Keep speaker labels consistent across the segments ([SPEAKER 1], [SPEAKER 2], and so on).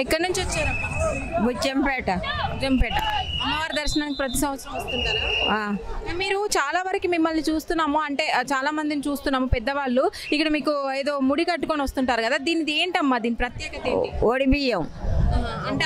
[SPEAKER 1] ఎక్కడి నుంచి వచ్చారమ్మా?
[SPEAKER 2] బుచ్చంపేట.
[SPEAKER 1] అమ్మవారి దర్శనానికి ప్రతి సంవత్సరం వస్తుంటారా? మీరు చాలా వరకు మిమ్మల్ని చూస్తున్నాము, అంటే చాలా మందిని చూస్తున్నాము పెద్దవాళ్ళు. ఇక్కడ మీకు ఏదో ముడి కట్టుకొని వస్తుంటారు కదా, దీనిది ఏంటమ్మా? దీని ప్రత్యేకత ఏంటి?
[SPEAKER 2] ఒడి బియ్యం
[SPEAKER 1] అంటే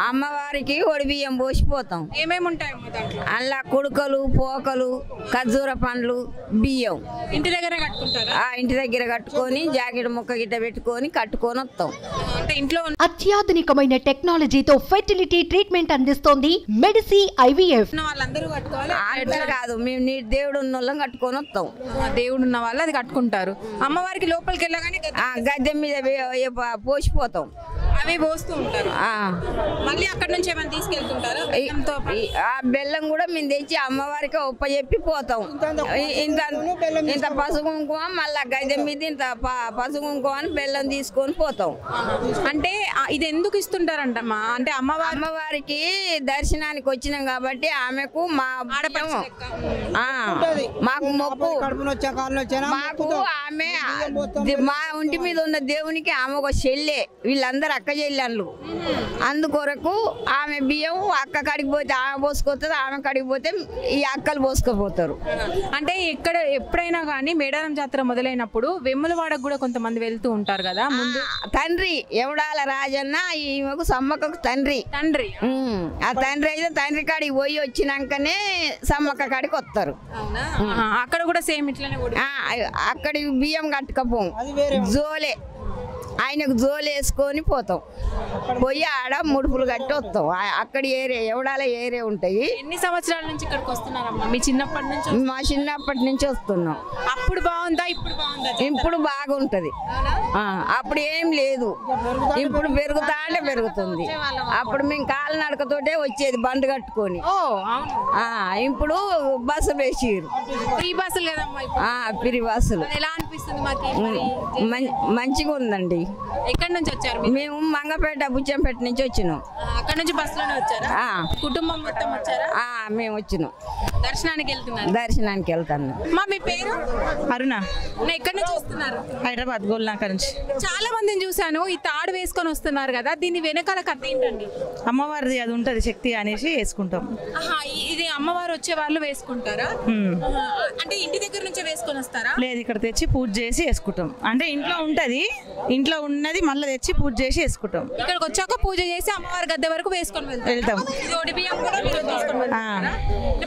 [SPEAKER 2] అమ్మవారికి ఒడి బియ్యం పోసిపోతాం.
[SPEAKER 1] ఏమేమి ఉంటాయమ్మా దాంట్లో?
[SPEAKER 2] అలా కుడుకలు, పోకలు, ఖర్జూర పండ్లు, బియ్యం
[SPEAKER 1] ఇంటి దగ్గర కట్టుకుంటారా?
[SPEAKER 2] ఇంటి దగ్గర కట్టుకొని జాకెట్ ముక్క గిట్ట పెట్టుకొని కట్టుకొని వస్తాం.
[SPEAKER 1] అంటే ఇంట్లో
[SPEAKER 3] అత్యాధునికమైన టెక్నాలజీతో ఫెర్టిలిటీ ట్రీట్మెంట్ అందిస్తోంది మెడిసి IVF.
[SPEAKER 1] వాళ్ళందరూ కట్టుకోవాలి
[SPEAKER 2] అందరు కాదు, మేము నీ దేవుడు ఉన్న వాళ్ళం కట్టుకొని వస్తాం.
[SPEAKER 1] దేవుడు ఉన్న వాళ్ళు అది కట్టుకుంటారు. అమ్మవారికి లోపలికి వెళ్ళగానే
[SPEAKER 2] గద్దె మీద పోసిపోతాం.
[SPEAKER 1] అవి పోస్తూ ఉంటారు. మళ్ళీ అక్కడ నుంచి ఏమైనా తీసుకెళ్తుంటారు?
[SPEAKER 2] ఆ బెల్లం కూడా మేము తెచ్చి అమ్మవారికి ఒప్పచెప్పి పోతాం. ఇంత పసుపు కుంకుమ, మళ్ళా గద్దె మీద ఇంత పసుపు కుంకుమ అని బెల్లం తీసుకొని పోతాం.
[SPEAKER 1] అంటే ఇది ఎందుకు ఇస్తుంటారంటమ్మా? అంటే
[SPEAKER 2] అమ్మవారికి దర్శనానికి వచ్చినాం కాబట్టి ఆమెకు మాకు మొక్కు, మాకు ఆమె మా ఒంటి మీద ఉన్న దేవునికి ఆమె ఒక చెల్లె, వీళ్ళందరూ అక్క చెల్లెళ్ళు. అందుకొరకు ఆమె బియ్యం అక్క కడిగి పోతే ఆమె పోసుకొస్తుంది, ఆమె కడిగి పోతే ఈ అక్కలు పోసుకుపోతారు.
[SPEAKER 1] అంటే ఎప్పుడైనా కానీ మేడారం జాతర మొదలైనప్పుడు వెమ్ములవాడకు కూడా కొంతమంది వెళ్తూ ఉంటారు కదా. ముందు
[SPEAKER 2] తండ్రి ఎవడాల రాజన్న ఈమెకు సమ్మక్కకు తండ్రి. ఆ తండ్రి అయితే తండ్రి కాడికి పోయి వచ్చినాకనే సమ్మక్క కాడికి వస్తారు.
[SPEAKER 1] అక్కడ కూడా సేమ్ ఇట్లనే
[SPEAKER 2] అక్కడికి బియ్యం కట్టుకపోం, జోలే ఆయనకు జోలు వేసుకొని పోతాం. పోయి ఆడ ముడుపులు కట్టి వస్తాం. అక్కడ ఏరే ఎవడాల ఏరే ఉంటాయి.
[SPEAKER 1] ఎన్ని సంవత్సరాల నుంచి ఇక్కడికి వస్తున్నారమ్మా? మీ చిన్నప్పటి నుంచి?
[SPEAKER 2] మా చిన్నప్పటి నుంచి వస్తున్నాం.
[SPEAKER 1] అప్పుడు బాగుందా? ఇప్పుడు బాగుందా?
[SPEAKER 2] ఇప్పుడు బాగుంటది. అప్పుడు ఏం లేదు, ఇప్పుడు పెరుగుతుంది. అప్పుడు మేము కాలు నడకతోటే వచ్చేది బండి కట్టుకొని. ఇప్పుడు బస్సులు వేసిరు,
[SPEAKER 1] ఫ్రీ బస్సులు కదమ్మా?
[SPEAKER 2] ఫ్రీ బస్సులు.
[SPEAKER 1] ఎలా అనిపిస్తుంది మాకు?
[SPEAKER 2] మంచిగా ఉందండి.
[SPEAKER 1] ఎక్కడి నుంచి వచ్చారు?
[SPEAKER 2] మేము మంగపేట, బుచ్చంపేట నుంచి వచ్చినాం.
[SPEAKER 1] అక్కడ నుంచి బస్సులోనే వచ్చారా? కుటుంబం మొత్తం వచ్చారా?
[SPEAKER 2] మేము వచ్చినాం.
[SPEAKER 1] దర్శనానికి వెళ్తున్నారు?
[SPEAKER 2] దర్శనానికి వెళ్తాను.
[SPEAKER 1] మీ పేరు?
[SPEAKER 4] అరుణ.
[SPEAKER 1] ఎక్కడి నుంచి వస్తున్నారు?
[SPEAKER 4] హైదరాబాద్ గోల్నాక నుంచి.
[SPEAKER 1] చాలా మందిని చూసాను ఈ తాడు వేసుకొని వస్తున్నారు కదా, దీని వెనకాల కథ ఏంటండి?
[SPEAKER 4] అమ్మవారిది అది ఉంటది శక్తి అనేసి వేసుకుంటాం.
[SPEAKER 1] ఇది అమ్మవారు వచ్చే వాళ్ళు వేసుకుంటారా? అంటే ఇంటి దగ్గర నుంచే వేసుకొని వస్తారా?
[SPEAKER 4] లేదు, ఇక్కడ తెచ్చి పూజ చేసి వేసుకుంటాం. అంటే ఇంట్లో ఉంటది, ఇంట్లో ఉన్నది మళ్ళీ తెచ్చి పూజ చేసి వేసుకుంటాం.
[SPEAKER 1] ఇక్కడికి వచ్చాక పూజ చేసి అమ్మవారి గద్దె వరకు వేసుకొని
[SPEAKER 4] వెళ్తాం.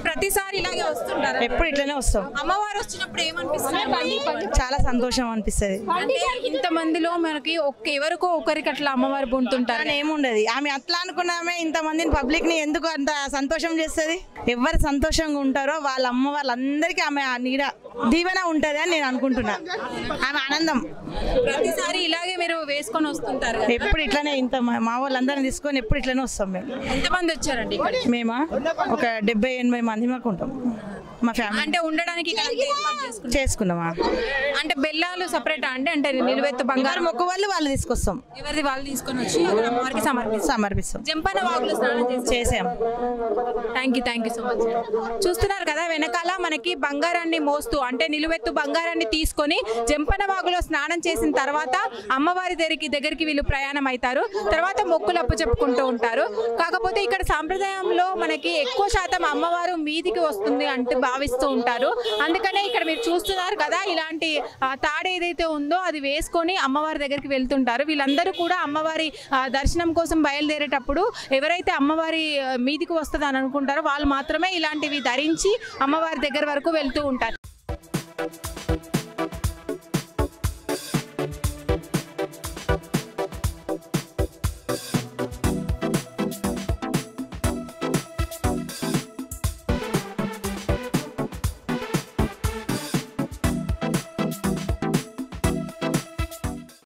[SPEAKER 1] ప్రతిసారి ఇలాగే వస్తుంటారా?
[SPEAKER 4] ఎప్పుడు ఇట్లనే వస్తాం.
[SPEAKER 1] అమ్మవారు వచ్చినప్పుడు ఏమనిపిస్తుంది?
[SPEAKER 4] చాలా సంతోషం అనిపిస్తుంది.
[SPEAKER 1] అంటే ఇంత మందిలో మనకి ఎవరికో ఒకరికి అట్లా అమ్మవారు పొందుతుంటారు.
[SPEAKER 4] ఏముండదు, ఆమె అట్లా అనుకున్నామే ఇంత మందిని పబ్లిక్ ని ఎందుకు అంత సంతోషం చేస్తుంది? ఎవరు సంతోషంగా ఉంటారో వాళ్ళ అమ్మ వాళ్ళందరికీ ఆమె నీడ దీవెన ఉంటది అని నేను అనుకుంటున్నా. ఆమె ఆనందం.
[SPEAKER 1] ప్రతిసారి ఇలాగే మీరు వేసుకొని వస్తుంటారు?
[SPEAKER 4] ఎప్పుడు ఇట్లానే ఇంత మా వాళ్ళందరినీ తీసుకొని ఎప్పుడు ఇట్లానే వస్తాం. మేము
[SPEAKER 1] ఎంతమంది వచ్చారండి?
[SPEAKER 4] మేమా ఒక 70-80 మంది మాకు ఉంటాం. మా ఫ్యామిలీ.
[SPEAKER 1] అంటే ఉండడానికి
[SPEAKER 4] చేసుకున్నామా?
[SPEAKER 1] అంటే బెల్లాలు సపరేట్ అండి? అంటే నిలువెత్తు బంగారం
[SPEAKER 4] మొక్కు వాళ్ళు తీసుకొస్తాం.
[SPEAKER 1] ఎవరిది వాళ్ళు తీసుకొని వచ్చి అమ్మవారికి
[SPEAKER 4] సమర్పిస్తాం.
[SPEAKER 1] జంపన వాగులో స్నానం
[SPEAKER 4] చేసాం.
[SPEAKER 1] Thank you so much. చూస్తున్నారు కదా, వెనకాల మనకి బంగారాన్ని మోస్తూ అంటే నిలువెత్తు బంగారాన్ని తీసుకొని జంపన వాగులో స్నానం చేసిన తర్వాత అమ్మవారి దగ్గరికి వీళ్ళు ప్రయాణం అవుతారు. తర్వాత మొక్కులు అప్పు చెప్పుకుంటూ ఉంటారు. కాకపోతే ఇక్కడ సాంప్రదాయంలో మనకి ఎక్కువ శాతం అమ్మవారు మీదికి వస్తుంది అంటే భావిస్తూ ఉంటారు. అందుకనే ఇక్కడ మీరు చూస్తున్నారు కదా, ఇలాంటి తాడు ఏదైతే ఉందో అది వేసుకొని అమ్మవారి దగ్గరికి వెళ్తుంటారు. వీళ్ళందరూ కూడా అమ్మవారి దర్శనం కోసం బయలుదేరేటప్పుడు ఎవరైతే అమ్మవారి మీదికి వస్తుంది అని అనుకుంటారో వాళ్ళు మాత్రమే ఇలాంటివి ధరించి అమ్మవారి దగ్గర వరకు వెళ్తూ ఉంటారు.